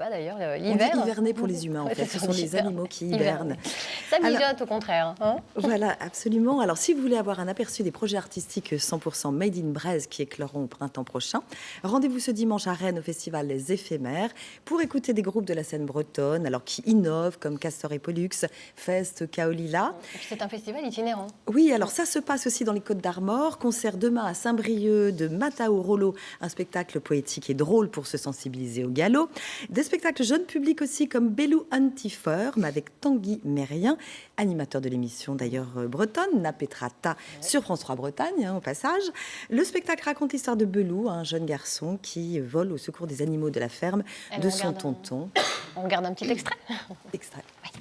d'ailleurs. On dit hiverner pour les humains en fait. Ce sont les animaux qui hibernent. Ça mijote au contraire. Hein, voilà, absolument. Alors si vous voulez avoir un aperçu des projets artistiques 100% Made in Brest qui écloront au printemps prochain, rendez-vous ce dimanche à Rennes au festival Les Éphémères pour écouter des groupes de la scène bretonne alors qui innovent comme Castor et Pollux, Fest, Kaolila. C'est un festival itinérant. Oui, alors ça se passe aussi dans les Côtes d'Armor. Concert demain à Saint-Brieuc de Matao Rollo, un spectacle poétique et drôle pour se sensibiliser au galop. Des spectacles jeunes publics aussi comme Belou Antiforme avec Tanguy Mérien, animateur de l'émission d'ailleurs bretonne, Napetrata sur France 3 Bretagne au passage. Le spectacle raconte l'histoire de Belou, un jeune garçon qui vole au secours des animaux de la ferme de son tonton. On regarde un petit extrait. Extrait. Ouais.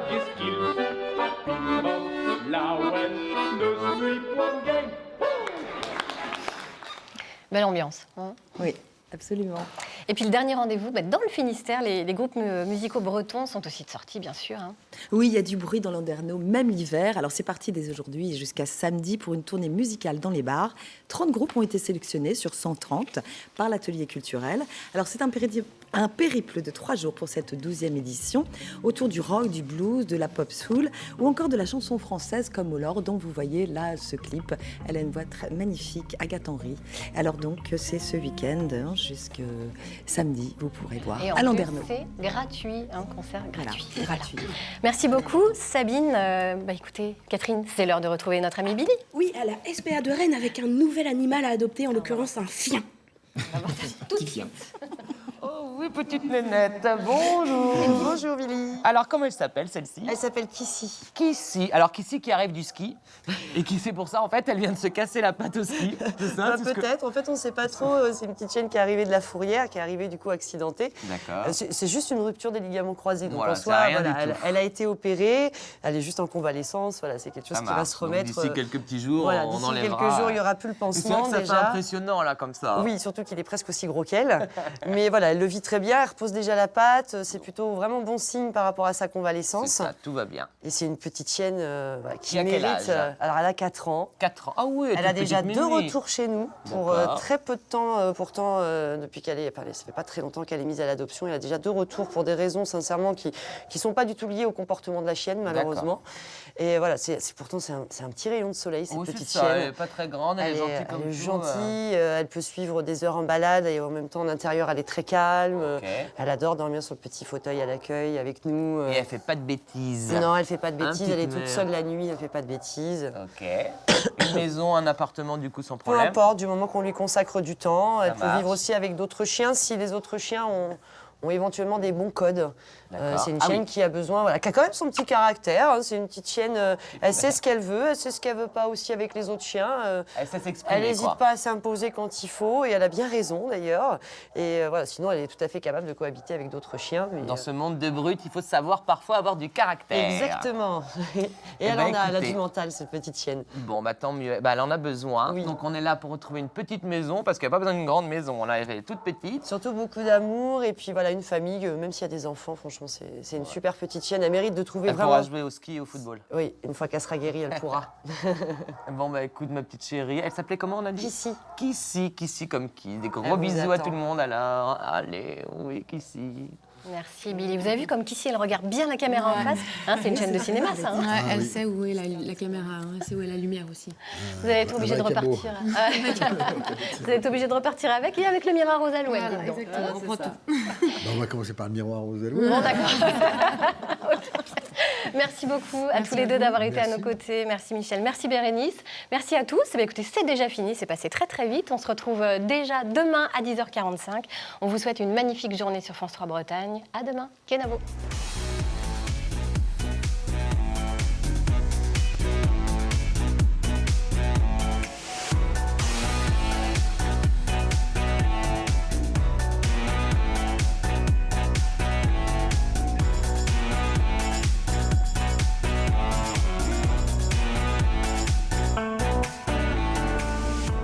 qu'est-ce qu'il fait, Papy Bob, là-haut, ne suis pas gang. Belle ambiance. Oui, absolument. Et puis le dernier rendez-vous, dans le Finistère, les groupes musicaux bretons sont aussi de sortie, bien sûr. Oui, il y a du bruit dans Landerneau, même l'hiver. Alors c'est parti dès aujourd'hui et jusqu'à samedi pour une tournée musicale dans les bars. 30 groupes ont été sélectionnés sur 130 par l'atelier culturel. Alors c'est un périple de 3 jours pour cette 12e édition, autour du rock, du blues, de la pop soul ou encore de la chanson française comme Molor, dont vous voyez là ce clip. Elle a une voix très magnifique, Agathe Henry. Alors donc c'est ce week-end jusqu'à samedi, vous pourrez voir et à Landerneau. C'est gratuit, un concert gratuit. Voilà, gratuit. Merci beaucoup Sabine. Écoutez, Catherine, c'est l'heure de retrouver notre ami Billy. Oui, à la SPA de Rennes avec un nouvel animal à adopter, en l'occurrence un chien. Tout de suite. Oh oui, petite nénette, bonjour. Bonjour Billy. Alors, comment elle s'appelle, celle-ci? Elle s'appelle Kissy. Kissy. Alors, Kissy qui arrive du ski. Et qui c'est pour ça, en fait, elle vient de se casser la patte au ski. C'est ça? Peut-être. En fait, on ne sait pas trop. C'est une petite chienne qui est arrivée de la fourrière, qui est arrivée du coup accidentée. D'accord. C'est juste une rupture des ligaments croisés. Donc voilà, en soi, elle a été opérée. Elle est juste en convalescence. Voilà, c'est quelque chose qui va se remettre. D'ici quelques petits jours, voilà, on d'ici enlèvera. quelques jours, il n'y aura plus le pansement. C'est vrai que ça fait impressionnant, là, comme ça. Oui, surtout qu'il est presque aussi gros qu'elle. Mais voilà, elle le vit très bien. Elle repose déjà la patte. C'est plutôt vraiment bon signe par rapport à sa convalescence. Ça, tout va bien. Et c'est une petite chienne qui a quel mérite. âge Alors, elle a 4 ans. 4 ans. Ah oui, elle a déjà 2 retours chez nous pour très peu de temps. Pourtant, depuis qu'elle est, ça fait pas très longtemps qu'elle est mise à l'adoption. Elle a déjà 2 retours pour des raisons sincèrement qui sont pas du tout liées au comportement de la chienne malheureusement. Et voilà, pourtant c'est un petit rayon de soleil cette petite chienne. Elle est pas très grande, elle est gentille comme elle est tout, gentille. Elle peut suivre des heures en balade et en même temps en intérieur elle est très calme. Elle adore dormir sur le petit fauteuil à l'accueil avec nous. Et elle fait pas de bêtises. Non, elle fait pas de bêtises. Elle est toute seule la nuit. Elle fait pas de bêtises. Ok. Une maison, un appartement, du coup, sans problème. Peu importe, du moment qu'on lui consacre du temps. Elle peut marche. vivre aussi avec d'autres chiens si les autres chiens ont éventuellement des bons codes. C'est une chienne qui a besoin, qui a quand même son petit caractère. C'est une petite chienne, elle sait ce qu'elle veut veut pas aussi avec les autres chiens. Elle sait s'exprimer. Elle n'hésite pas à s'imposer quand il faut et elle a bien raison d'ailleurs. Et voilà, sinon elle est tout à fait capable de cohabiter avec d'autres chiens. Mais, dans ce monde de brutes, il faut savoir parfois avoir du caractère. Exactement. Et elle a du mental, cette petite chienne. Bon, tant mieux. Elle en a besoin. Oui. Donc on est là pour retrouver une petite maison parce qu'il n'y a pas besoin d'une grande maison. Elle est toute petite. Surtout beaucoup d'amour et puis voilà, une famille, même s'il y a des enfants, franchement, c'est une super petite chienne. Elle mérite de trouver vraiment... Elle pourra jouer au ski et au football. Oui, une fois qu'elle sera guérie, elle pourra. Bon, écoute, ma petite chérie. Elle s'appelait comment, on a dit? Kissy. Kissy comme qui? Des gros bisous à tout le monde, alors. Allez, oui, Kissy. Merci Billy. Vous avez vu comme Kissy, elle regarde bien la caméra en face. C'est une chaîne de cinéma, ça. Elle sait où est la caméra, elle sait où est la lumière aussi. Vous allez être obligé de repartir. Vous allez être obligé de repartir avec et avec le miroir aux alouettes. Voilà, exactement, on prend tout. On va commencer par le miroir aux alouettes. Bon, d'accord. Merci beaucoup à tous les deux d'avoir été à nos côtés. Merci Michel, merci Bérénice, merci à tous. Écoutez, c'est déjà fini, c'est passé très très vite. On se retrouve déjà demain à 10h45. On vous souhaite une magnifique journée sur France 3 Bretagne. À demain, Kenavo.